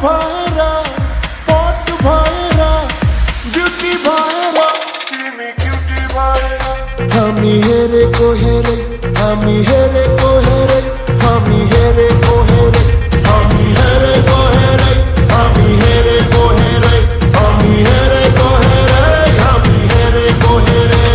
भएर पट भएर ब्युटी भएर तिमी क्युटी भएर हामी हेरेको हेरे हामी हेरेको हेरे हामी हेरेको हेरे हामी हेरेको हेरे हामी हेरेको हेरे हामी हेरेको हेरे हामी हेरेको हेरे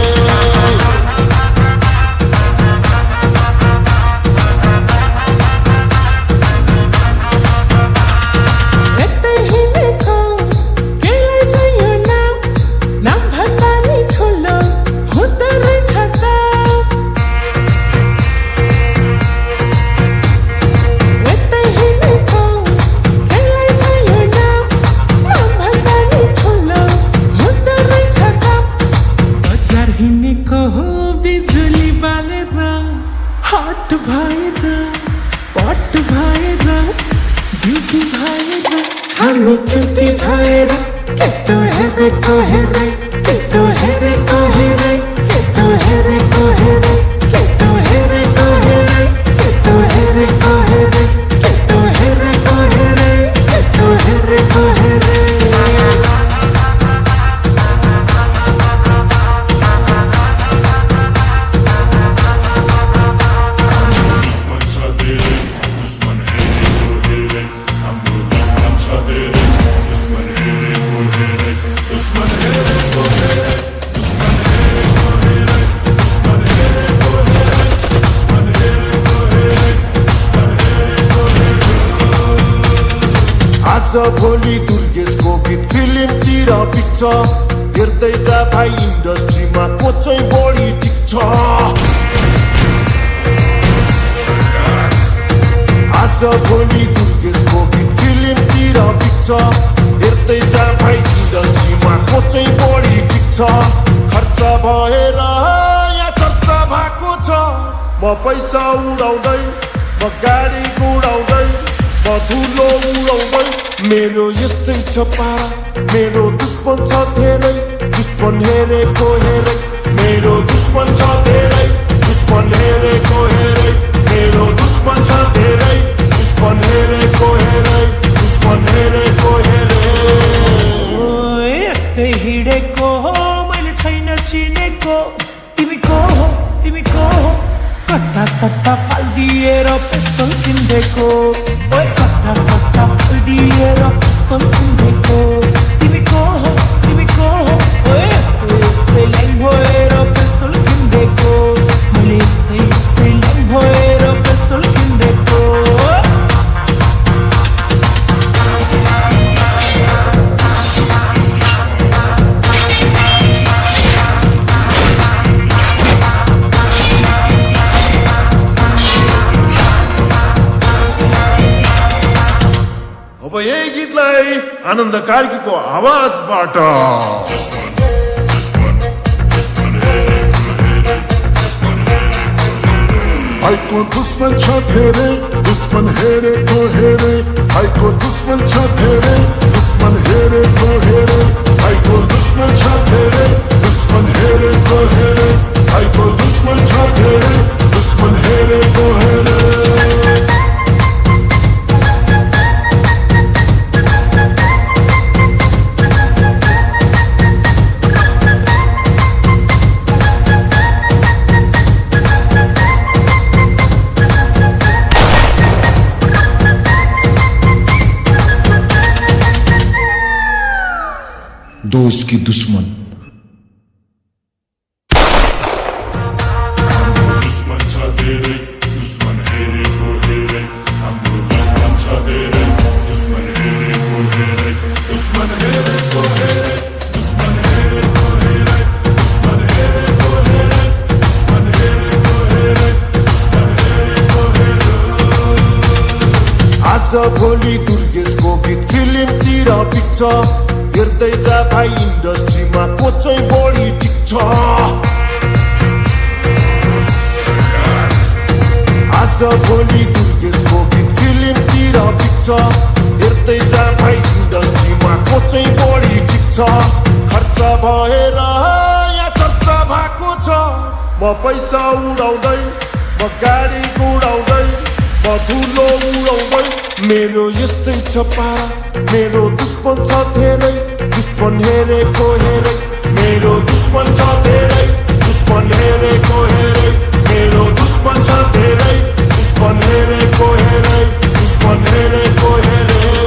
बिजुली बालेर हट भएर पट भएर ब्युटी भएर हामी क्युटी भएर केटो हेरेको हेरे केटो हेरेको हेरे केटो हेरेको हेरे केटो हेरेको हेरे केटो हेरेको हेरे केटो हेरेको हेरे केटो हेरेको हेरे भोलि दुर्गेशको गीत फिल्मतिर पिक्छ हेर्दै जा भाइ इन्डस्ट्रीमा को चाहिँ बढी टिक्छ आज भोलि दुर्गेशको गीत फिल्मतिर पिक्छ हेर्दै जा भाइ इन्डस्ट्रीमा को चाहिँ बढी टिक्छ खर्च भएर यहाँ चर्चा भएको छ म पैसा उडाउँदै म गाडी गुडाउँदै म धुलो उडाउँदै मेरो यस्तै छ पारा मेरो दुश्मन छ धेरै दुश्मन हेरेको हेरे मेरो दुश्मन छ धेरै दुश्मन हेरेको हेरे मेरो दुश्मन छ धेरै दुश्मन हेरेको हेरे दुश्मन हेरेको हेरे यस्तै हिँडेको हो मैले छैन चिनेको तिमी को हो कट्टा सट्टा फालिदिएर पिस्तोल किन्देको कट्टा सट्टा फालिदिएर पिस्तोल किन्देको तिमी को हो यस्तै लाइन भएर पिस्तोल किन्देको मैले यस्तै लाइन भएर पिस्तोल किन्देको अब यही गीतलाई आनन्द कार्कीको आवाजबाट भाइको दुश्मन छ धेरै दुश्मन हेरेको हेरे भाइको दुश्मन छ धेरै दुश्मन हेरेको हेरे भाइको दुश्मन छ धेरै दुश्मन हेरेको हेरे भाइको दुश्मन छ धेरै दुश्मन हेरेको हेरे दोस्त की दुश्मन दुश्मन छ धेरै दुश्मन हेरेको हेरे हाम्रो दुश्मन छ धेरै दुश्मन हेरेको हेरे दुश्मन हेरेको हेरे दुश्मन हेरेको हेरे दुश्मन हेरेको हेरे दुश्मन हेरेको हेरे दुश्मन हेरेको हेरे आज भोलि दुर्गेशको गीत फिल्मतिर पिक्छ हेर्दै जा भाइ इन्डस्ट्रीमा को चाहिँ बढी टिक्छ आज भोलि दुर्गेशको गीत फिल्मतिर पिक्छ हेर्दै जा भाइ इन्डस्ट्रीमा को चाहिँ बढी टिक्छ खर्च भएर यहाँ चर्चा भएको छ म पैसा उडाउँदै म गाडी गुडाउँदै म धुलो उडाउँदै मेरो यस्तै छ पारा, मेरो दुश्मन छ धेरै, दुश्मन हेरेको हेरै, मेरो दुश्मन छ धेरै, दुश्मन हेरेको हेरै, मेरो दुश्मन छ धेरै, दुश्मन हेरेको हेरै, दुश्मन हेरेको हेरै।